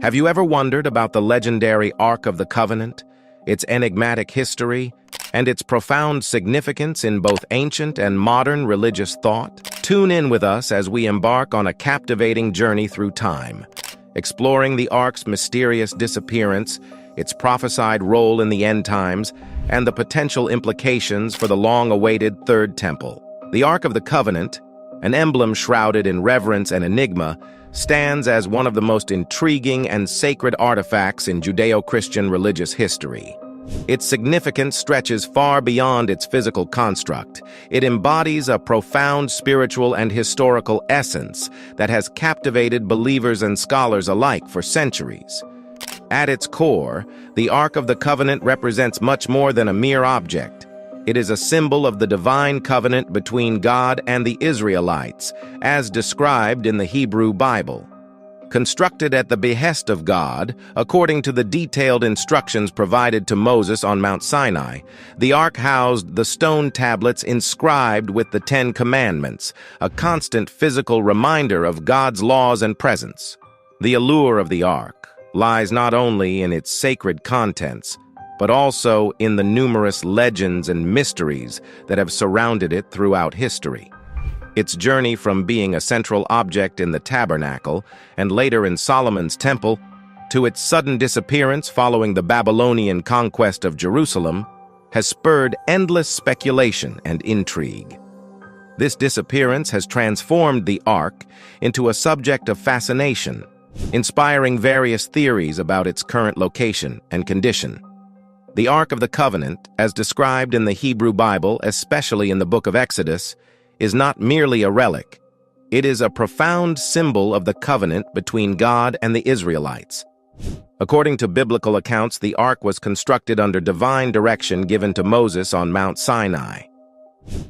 Have you ever wondered about the legendary Ark of the Covenant, its enigmatic history, and its profound significance in both ancient and modern religious thought? Tune in with us as we embark on a captivating journey through time, exploring the Ark's mysterious disappearance, its prophesied role in the end times, and the potential implications for the long-awaited Third Temple. The Ark of the Covenant, an emblem shrouded in reverence and enigma, stands as one of the most intriguing and sacred artifacts in Judeo-Christian religious history. Its significance stretches far beyond its physical construct. It embodies a profound spiritual and historical essence that has captivated believers and scholars alike for centuries. At its core, the Ark of the Covenant represents much more than a mere object. It is a symbol of the divine covenant between God and the Israelites, as described in the Hebrew Bible. Constructed at the behest of God, according to the detailed instructions provided to Moses on Mount Sinai, the Ark housed the stone tablets inscribed with the Ten Commandments, a constant physical reminder of God's laws and presence. The allure of the Ark lies not only in its sacred contents, but also in the numerous legends and mysteries that have surrounded it throughout history. Its journey from being a central object in the Tabernacle and later in Solomon's Temple to its sudden disappearance following the Babylonian conquest of Jerusalem has spurred endless speculation and intrigue. This disappearance has transformed the Ark into a subject of fascination, inspiring various theories about its current location and condition. The Ark of the Covenant, as described in the Hebrew Bible, especially in the book of Exodus, is not merely a relic. It is a profound symbol of the covenant between God and the Israelites. According to biblical accounts, the Ark was constructed under divine direction given to Moses on Mount Sinai.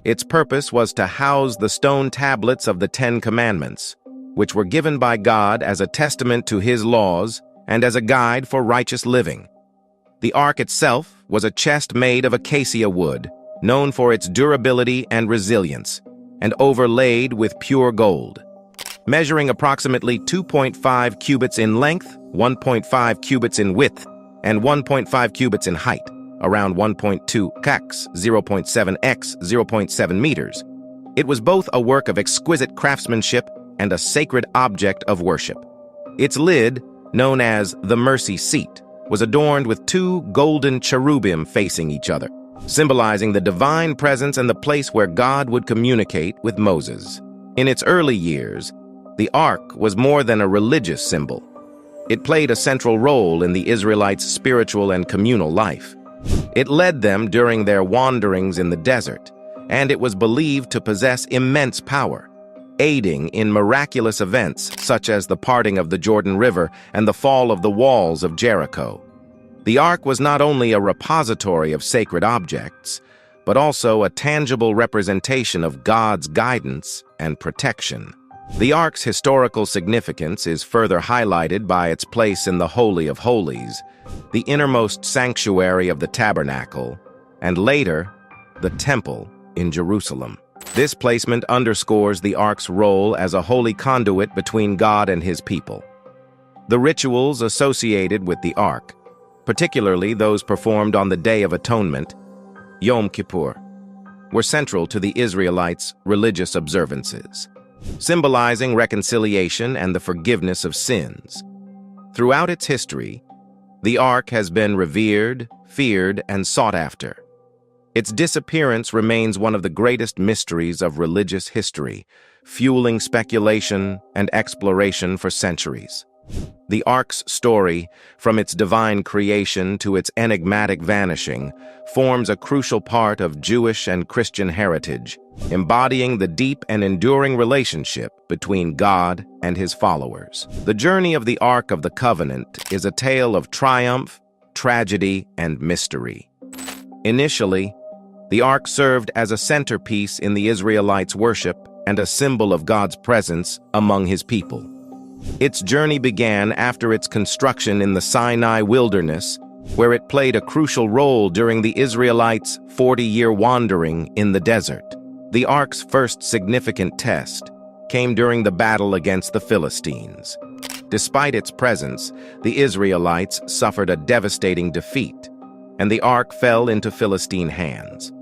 Its purpose was to house the stone tablets of the Ten Commandments, which were given by God as a testament to His laws and as a guide for righteous living. The Ark itself was a chest made of acacia wood, known for its durability and resilience, and overlaid with pure gold. Measuring approximately 2.5 cubits in length, 1.5 cubits in width, and 1.5 cubits in height, around 1.2 x 0.7 x 0.7 meters. It was both a work of exquisite craftsmanship and a sacred object of worship. Its lid, known as the mercy seat, was adorned with two golden cherubim facing each other, symbolizing the divine presence and the place where God would communicate with Moses. In its early years, the Ark was more than a religious symbol. It played a central role in the Israelites' spiritual and communal life. It led them during their wanderings in the desert, and it was believed to possess immense power, aiding in miraculous events such as the parting of the Jordan River and the fall of the walls of Jericho. The Ark was not only a repository of sacred objects, but also a tangible representation of God's guidance and protection. The Ark's historical significance is further highlighted by its place in the Holy of Holies, the innermost sanctuary of the Tabernacle, and later, the Temple in Jerusalem. This placement underscores the Ark's role as a holy conduit between God and His people. The rituals associated with the Ark, particularly those performed on the Day of Atonement, Yom Kippur, were central to the Israelites' religious observances, symbolizing reconciliation and the forgiveness of sins. Throughout its history, the Ark has been revered, feared, and sought after. Its disappearance remains one of the greatest mysteries of religious history, fueling speculation and exploration for centuries. The Ark's story, from its divine creation to its enigmatic vanishing, forms a crucial part of Jewish and Christian heritage, embodying the deep and enduring relationship between God and His followers. The journey of the Ark of the Covenant is a tale of triumph, tragedy, and mystery. Initially, the Ark served as a centerpiece in the Israelites' worship and a symbol of God's presence among His people. Its journey began after its construction in the Sinai wilderness, where it played a crucial role during the Israelites' 40-year wandering in the desert. The Ark's first significant test came during the battle against the Philistines. Despite its presence, the Israelites suffered a devastating defeat, and the ark fell into Philistine hands.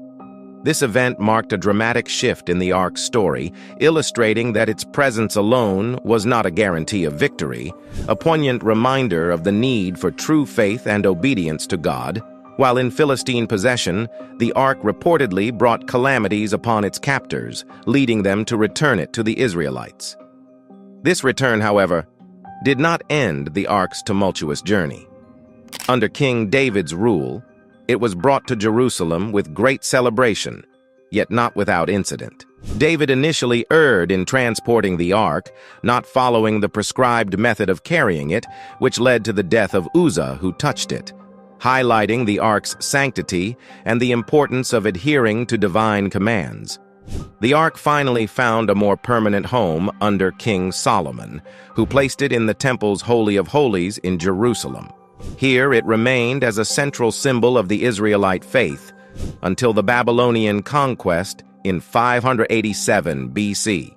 This event marked a dramatic shift in the ark's story, illustrating that its presence alone was not a guarantee of victory, a poignant reminder of the need for true faith and obedience to God. While in Philistine possession, the ark reportedly brought calamities upon its captors, leading them to return it to the Israelites. This return, however, did not end the ark's tumultuous journey. Under King David's rule, it was brought to Jerusalem with great celebration, yet not without incident. David initially erred in transporting the ark, not following the prescribed method of carrying it, which led to the death of Uzzah, who touched it, highlighting the ark's sanctity and the importance of adhering to divine commands. The ark finally found a more permanent home under King Solomon, who placed it in the temple's Holy of Holies in Jerusalem. Here it remained as a central symbol of the Israelite faith until the Babylonian conquest in 587 BC.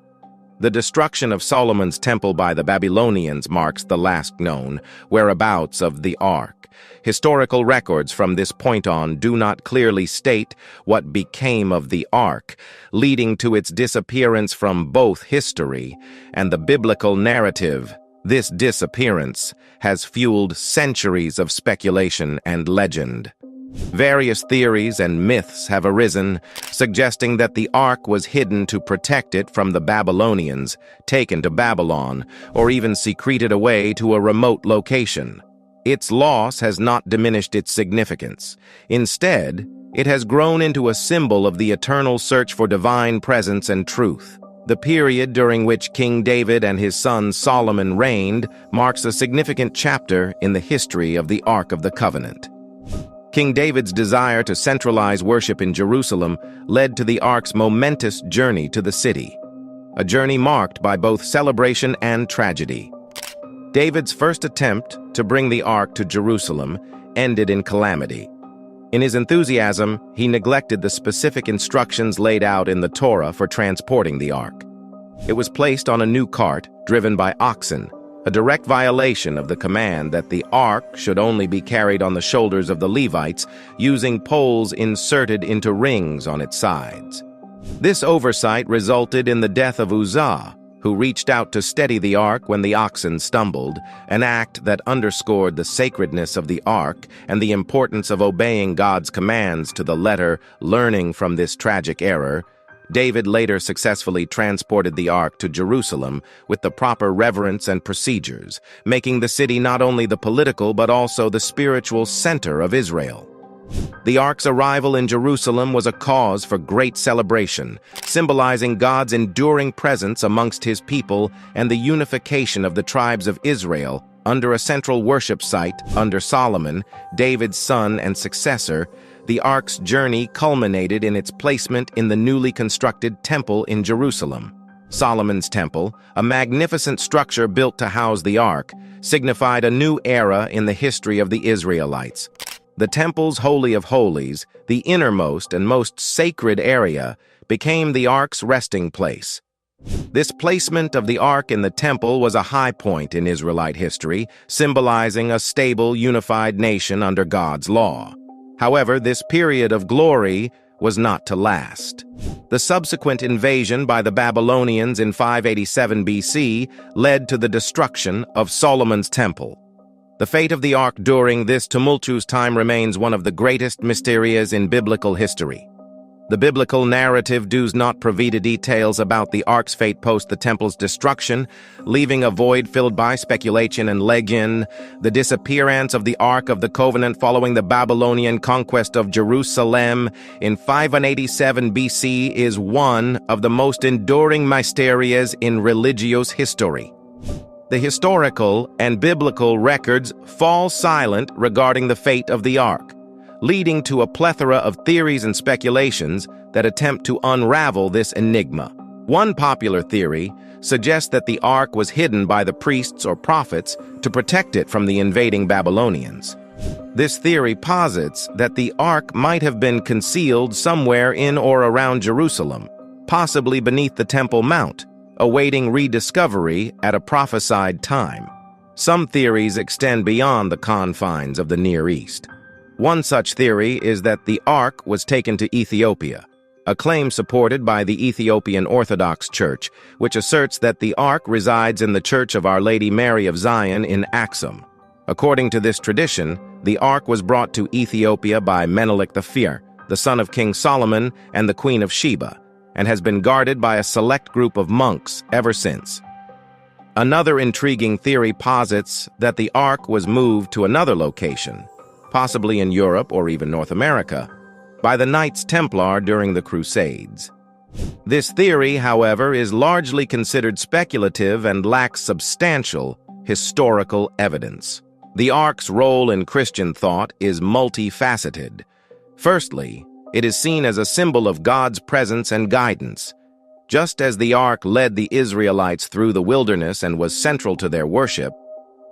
The destruction of Solomon's temple by the Babylonians marks the last known whereabouts of the ark. Historical records from this point on do not clearly state what became of the ark, leading to its disappearance from both history and the biblical narrative. This disappearance has fueled centuries of speculation and legend. Various theories and myths have arisen, suggesting that the ark was hidden to protect it from the Babylonians, taken to Babylon, or even secreted away to a remote location. Its loss has not diminished its significance. Instead, it has grown into a symbol of the eternal search for divine presence and truth. The period during which King David and his son Solomon reigned marks a significant chapter in the history of the Ark of the Covenant. King David's desire to centralize worship in Jerusalem led to the Ark's momentous journey to the city, a journey marked by both celebration and tragedy. David's first attempt to bring the Ark to Jerusalem ended in calamity. In his enthusiasm, he neglected the specific instructions laid out in the Torah for transporting the Ark. It was placed on a new cart, driven by oxen, a direct violation of the command that the Ark should only be carried on the shoulders of the Levites, using poles inserted into rings on its sides. This oversight resulted in the death of Uzzah, who reached out to steady the ark when the oxen stumbled, an act that underscored the sacredness of the ark and the importance of obeying God's commands to the letter. Learning from this tragic error, David later successfully transported the ark to Jerusalem with the proper reverence and procedures, making the city not only the political but also the spiritual center of Israel. The ark's arrival in Jerusalem was a cause for great celebration, symbolizing God's enduring presence amongst his people and the unification of the tribes of Israel under a central worship site. Under Solomon, David's son and successor, the ark's journey culminated in its placement in the newly constructed temple in Jerusalem. Solomon's temple, a magnificent structure built to house the ark, signified a new era in the history of the Israelites. The temple's Holy of Holies, the innermost and most sacred area, became the ark's resting place. This placement of the ark in the temple was a high point in Israelite history, symbolizing a stable, unified nation under God's law. However, this period of glory was not to last. The subsequent invasion by the Babylonians in 587 BC led to the destruction of Solomon's temple. The fate of the ark during this tumultuous time remains one of the greatest mysteries in biblical history. The biblical narrative does not provide details about the ark's fate post the temple's destruction, leaving a void filled by speculation and legend. The disappearance of the Ark of the Covenant following the Babylonian conquest of Jerusalem in 587 BC is one of the most enduring mysteries in religious history. The historical and biblical records fall silent regarding the fate of the ark, leading to a plethora of theories and speculations that attempt to unravel this enigma. One popular theory suggests that the ark was hidden by the priests or prophets to protect it from the invading Babylonians. This theory posits that the ark might have been concealed somewhere in or around Jerusalem, possibly beneath the Temple Mount, awaiting rediscovery at a prophesied time. Some theories extend beyond the confines of the Near East. One such theory is that the Ark was taken to Ethiopia, a claim supported by the Ethiopian Orthodox Church, which asserts that the Ark resides in the Church of Our Lady Mary of Zion in Axum. According to this tradition, the Ark was brought to Ethiopia by Menelik IV, the son of King Solomon and the Queen of Sheba, and has been guarded by a select group of monks ever since. Another intriguing theory posits that the Ark was moved to another location, possibly in Europe or even North America, by the Knights Templar during the Crusades. This theory, however, is largely considered speculative and lacks substantial historical evidence. The Ark's role in Christian thought is multifaceted. Firstly, it is seen as a symbol of God's presence and guidance. Just as the Ark led the Israelites through the wilderness and was central to their worship,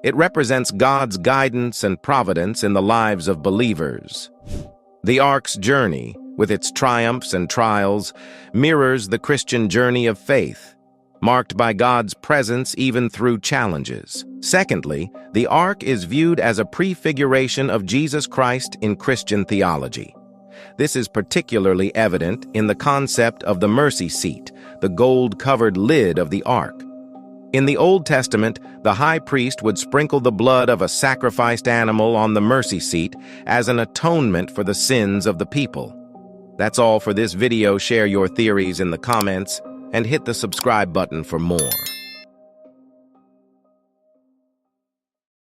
it represents God's guidance and providence in the lives of believers. The Ark's journey, with its triumphs and trials, mirrors the Christian journey of faith, marked by God's presence even through challenges. Secondly, the Ark is viewed as a prefiguration of Jesus Christ in Christian theology. This is particularly evident in the concept of the mercy seat, the gold-covered lid of the Ark. In the Old Testament, the high priest would sprinkle the blood of a sacrificed animal on the mercy seat as an atonement for the sins of the people. That's all for this video. Share your theories in the comments and hit the subscribe button for more.